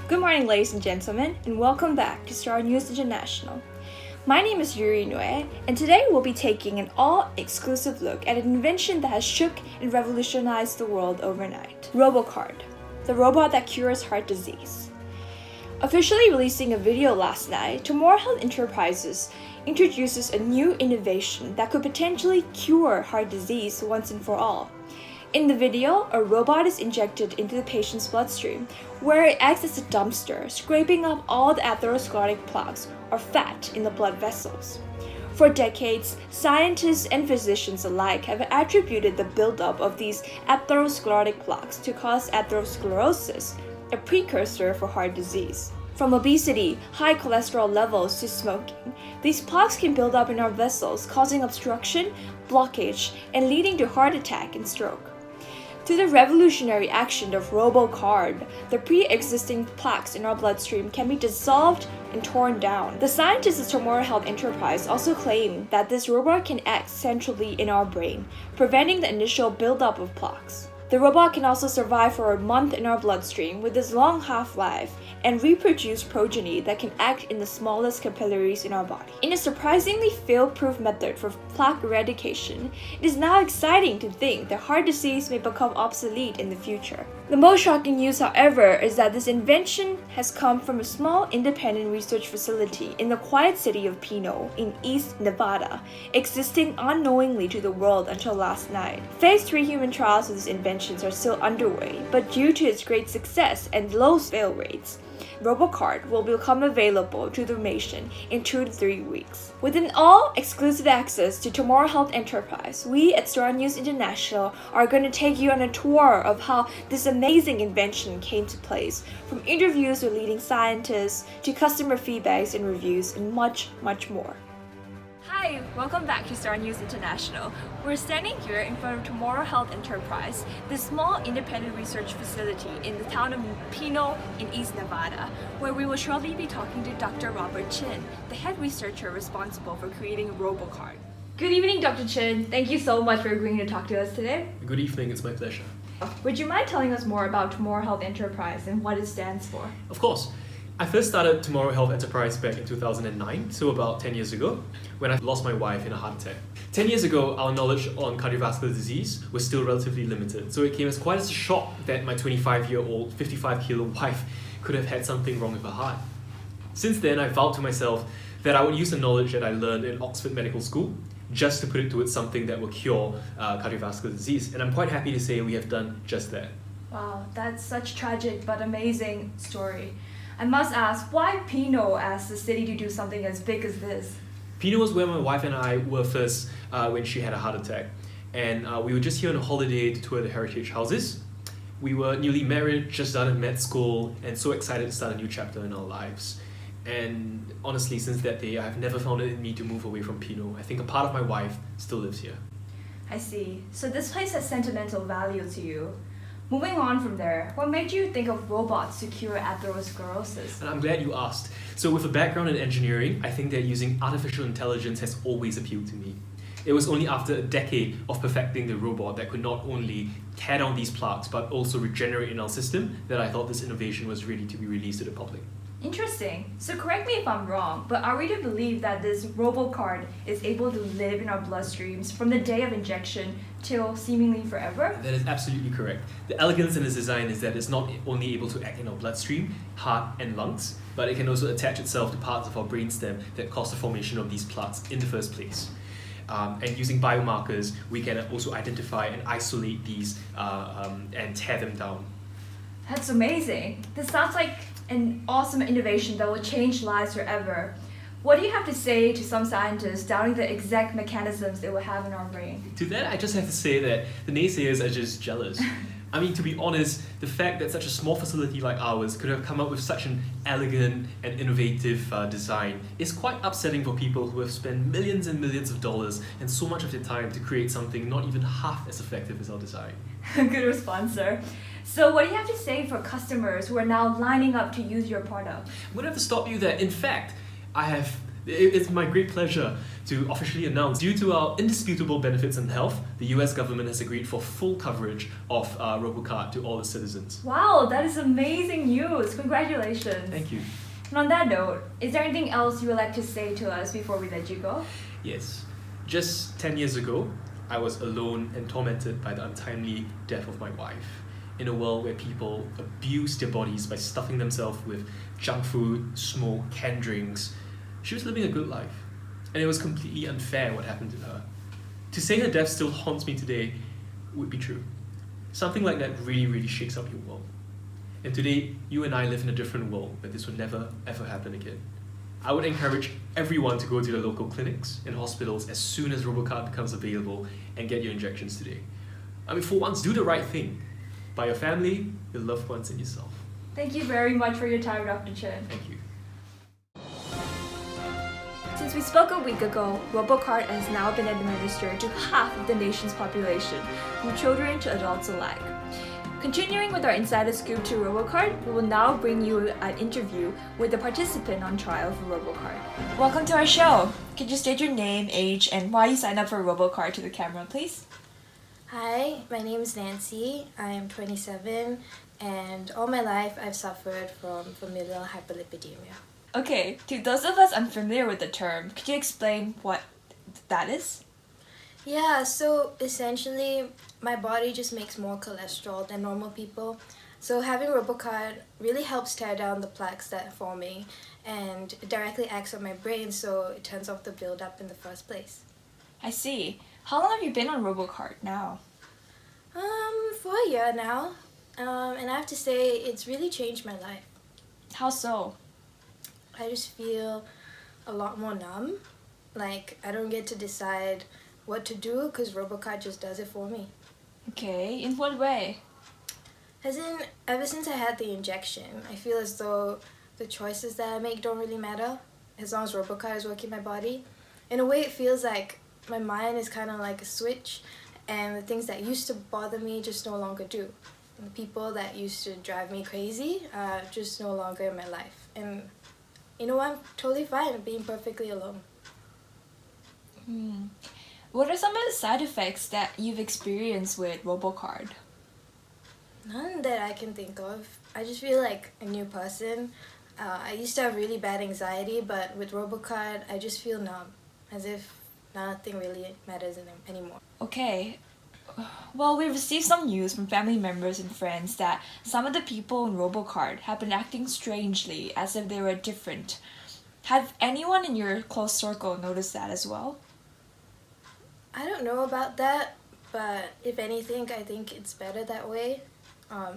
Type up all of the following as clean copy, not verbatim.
Good morning, ladies and gentlemen, and welcome back to Star News International. My name is Yuri Noe, and today we'll be taking an all-exclusive look at an invention that has shook and revolutionized the world overnight. RoboCard, the robot that cures heart disease. Officially releasing a video last night, Tomorrow Health Enterprises introduces a new innovation that could potentially cure heart disease once and for all. In the video, a robot is injected into the patient's bloodstream, where it acts as a dumpster, scraping up all the atherosclerotic plaques, or fat, in the blood vessels. For decades, scientists and physicians alike have attributed the buildup of these atherosclerotic plaques to cause atherosclerosis, a precursor for heart disease. From obesity, high cholesterol levels, to smoking, these plaques can build up in our vessels, causing obstruction, blockage, and leading to heart attack and stroke. Through the revolutionary action of RoboCard, the pre-existing plaques in our bloodstream can be dissolved and torn down. The scientists at Tomorrow Health Enterprise also claim that this robot can act centrally in our brain, preventing the initial buildup of plaques. The robot can also survive for a month in our bloodstream with its long half-life and reproduce progeny that can act in the smallest capillaries in our body. In a surprisingly fail-proof method for plaque eradication, it is now exciting to think that heart disease may become obsolete in the future. The most shocking news, however, is that this invention has come from a small independent research facility in the quiet city of Pino in East Nevada, existing unknowingly to the world until last night. Phase 3 human trials of these inventions are still underway, but due to its great success and low fail rates, RoboCard will become available to the nation in 2 to 3 weeks. With an all-exclusive access to Tomorrow Health Enterprise, we at Star News International are going to take you on a tour of how this amazing invention came to place, from interviews with leading scientists to customer feedbacks and reviews, and much, much more. Hi, welcome back to Star News International. We're standing here in front of Tomorrow Health Enterprise, this small independent research facility in the town of Pino in East Nevada, where we will shortly be talking to Dr. Robert Chin, the head researcher responsible for creating RoboCard. Good evening, Dr. Chin. Thank you so much for agreeing to talk to us today. Good evening, it's my pleasure. Would you mind telling us more about Tomorrow Health Enterprise and what it stands for? Of course. I first started Tomorrow Health Enterprise back in 2009, so about 10 years ago, when I lost my wife in a heart attack. 10 years ago, our knowledge on cardiovascular disease was still relatively limited, so it came as quite as a shock that my 25-year-old, 55-kilo wife could have had something wrong with her heart. Since then, I vowed to myself that I would use the knowledge that I learned in Oxford Medical School just to put it towards something that will cure cardiovascular disease, and I'm quite happy to say we have done just that. Wow, that's such tragic but amazing story. I must ask, why Pino as the city to do something as big as this? Pino was where my wife and I were first when she had a heart attack. And we were just here on a holiday to tour the heritage houses. We were newly married, just done in med school, and so excited to start a new chapter in our lives. And honestly, since that day, I've never found it in me to move away from Pino. I think a part of my wife still lives here. I see. So this place has sentimental value to you. Moving on from there, what made you think of robots to cure atherosclerosis? And I'm glad you asked. So with a background in engineering, I think that using artificial intelligence has always appealed to me. It was only after a decade of perfecting the robot that could not only tear down these plaques but also regenerate in our system that I thought this innovation was ready to be released to the public. Interesting. So correct me if I'm wrong, but are we to believe that this RoboCard is able to live in our bloodstreams from the day of injection till seemingly forever? That is absolutely correct. The elegance in its design is that it's not only able to act in our bloodstream, heart and lungs, but it can also attach itself to parts of our brainstem that cause the formation of these plaques in the first place. And using biomarkers, we can also identify and isolate these and tear them down. That's amazing. This sounds like an awesome innovation that will change lives forever. What do you have to say to some scientists doubting the exact mechanisms it will have in our brain? To that, I just have to say that the naysayers are just jealous. I mean, to be honest, the fact that such a small facility like ours could have come up with such an elegant and innovative design is quite upsetting for people who have spent millions and millions of dollars and so much of their time to create something not even half as effective as our design. Good response, sir. So what do you have to say for customers who are now lining up to use your product? I'm going to have to stop you there. In fact, I have It's my great pleasure to officially announce, due to our indisputable benefits in health, the US government has agreed for full coverage of RoboCard to all its citizens. Wow, that is amazing news. Congratulations. Thank you. And on that note, is there anything else you would like to say to us before we let you go? Yes. Just 10 years ago, I was alone and tormented by the untimely death of my wife, in a world where people abuse their bodies by stuffing themselves with junk food, smoke, canned drinks. She was living a good life, and it was completely unfair what happened to her. To say her death still haunts me today would be true. Something like that really, really shakes up your world. And today, you and I live in a different world where this will never, ever happen again. I would encourage everyone to go to the local clinics and hospitals as soon as RoboCard becomes available and get your injections today. I mean, for once, do the right thing by your family, your loved ones, and yourself. Thank you very much for your time, Dr. Chen. Thank you. Since we spoke a week ago, RoboCard has now been administered to half of the nation's population, from children to adults alike. Continuing with our insider scoop to RoboCard, we will now bring you an interview with a participant on trial for RoboCard. Welcome to our show. Could you state your name, age, and why you signed up for RoboCard to the camera, please? Hi, my name is Nancy. I am 27, and all my life I've suffered from familial hyperlipidemia. Okay, to those of us unfamiliar with the term, could you explain what that is? Yeah, so essentially my body just makes more cholesterol than normal people. So having RoboCard really helps tear down the plaques that are forming, and it directly acts on my brain so it turns off the buildup in the first place. I see. How long have you been on RoboCard now? For a year now. And I have to say it's really changed my life. How so? I just feel a lot more numb. Like I don't get to decide what to do because RoboCard just does it for me. Okay, in what way? As in, ever since I had the injection, I feel as though the choices that I make don't really matter as long as RoboCard is working my body. In a way, it feels like my mind is kind of like a switch, and the things that used to bother me just no longer do. And the people that used to drive me crazy are just no longer in my life. And you know, I'm totally fine being perfectly alone. What are some of the side effects that you've experienced with RoboCard? None that I can think of. I just feel like a new person. I used to have really bad anxiety, but with RoboCard, I just feel numb, as if nothing really matters anymore. Okay. Well, we received some news from family members and friends that some of the people in RoboCard have been acting strangely, as if they were different. Have anyone in your close circle noticed that as well? I don't know about that, but if anything, I think it's better that way.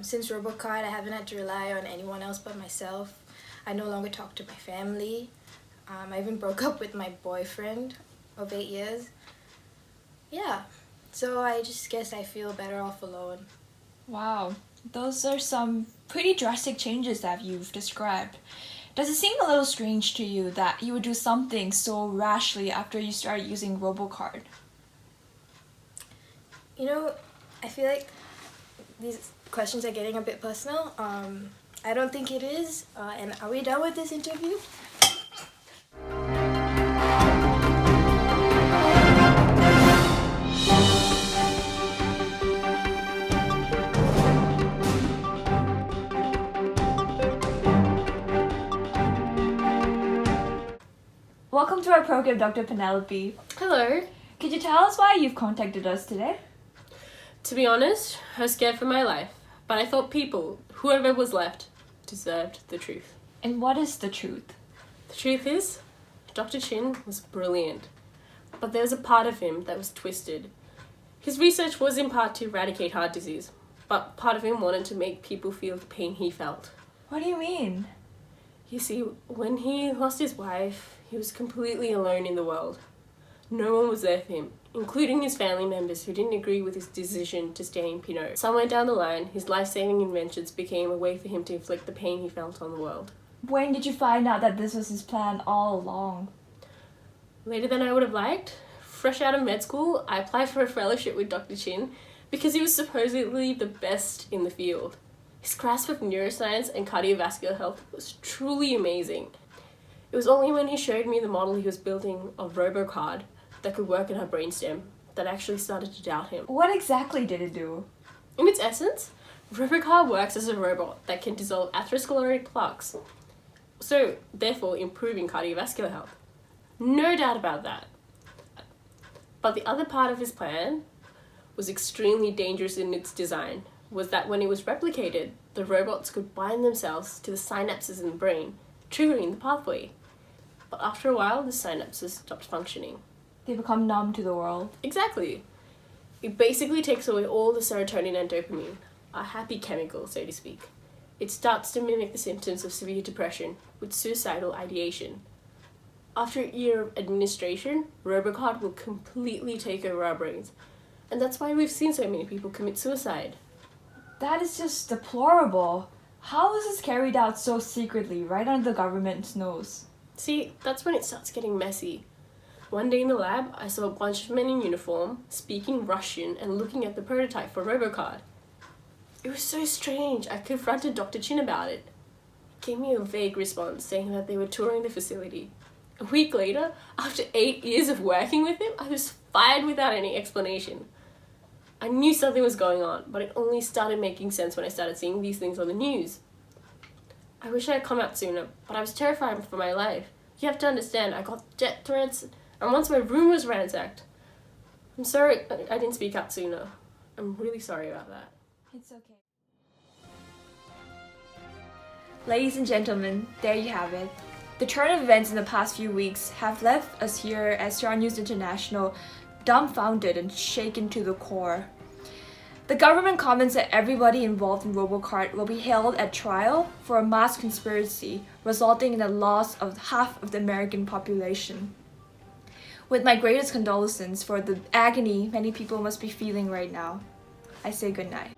Since RoboCard, I haven't had to rely on anyone else but myself. I no longer talk to my family. I even broke up with my boyfriend of 8 years. Yeah, so I just guess I feel better off alone. Wow, those are some pretty drastic changes that you've described. Does it seem a little strange to you that you would do something so rashly after you started using RoboCard? You know, I feel like these questions are getting a bit personal. I don't think it is. And are we done with this interview? Welcome to our program, Dr. Penelope. Hello. Could you tell us why you've contacted us today? To be honest, I was scared for my life, but I thought people, whoever was left, deserved the truth. And what is the truth? The truth is, Dr. Chin was brilliant, but there was a part of him that was twisted. His research was in part to eradicate heart disease, but part of him wanted to make people feel the pain he felt. What do you mean? You see, when he lost his wife, he was completely alone in the world. No one was there for him, including his family members who didn't agree with his decision to stay in Pinot. Somewhere down the line, his life-saving inventions became a way for him to inflict the pain he felt on the world. When did you find out that this was his plan all along? Later than I would have liked. Fresh out of med school, I applied for a fellowship with Dr. Chin because he was supposedly the best in the field. His grasp of neuroscience and cardiovascular health was truly amazing. It was only when he showed me the model he was building of RoboCard that could work in her brainstem that I actually started to doubt him. What exactly did it do? In its essence, RoboCard works as a robot that can dissolve atherosclerotic plaques, so therefore improving cardiovascular health. No doubt about that. But the other part of his plan was extremely dangerous in its design, was that when it was replicated, the robots could bind themselves to the synapses in the brain, triggering the pathway. But after a while, the synapses stopped functioning. They become numb to the world. Exactly. It basically takes away all the serotonin and dopamine, a happy chemical, so to speak. It starts to mimic the symptoms of severe depression with suicidal ideation. After a year of administration, RoboCard will completely take over our brains. And that's why we've seen so many people commit suicide. That is just deplorable. How is this carried out so secretly, right under the government's nose? See, that's when it starts getting messy. One day in the lab, I saw a bunch of men in uniform, speaking Russian and looking at the prototype for RoboCard. It was so strange. I confronted Dr. Chin about it. He gave me a vague response saying that they were touring the facility. A week later, after 8 years of working with him, I was fired without any explanation. I knew something was going on, but it only started making sense when I started seeing these things on the news. I wish I had come out sooner, but I was terrified for my life. You have to understand, I got death threats, and once my room was ransacked. I'm sorry I didn't speak out sooner. I'm really sorry about that. It's okay. Ladies and gentlemen, there you have it. The turn of events in the past few weeks have left us here at SCR News International dumbfounded and shaken to the core. The government comments that everybody involved in RoboCard will be held at trial for a mass conspiracy, resulting in the loss of half of the American population. With my greatest condolences for the agony many people must be feeling right now, I say goodnight.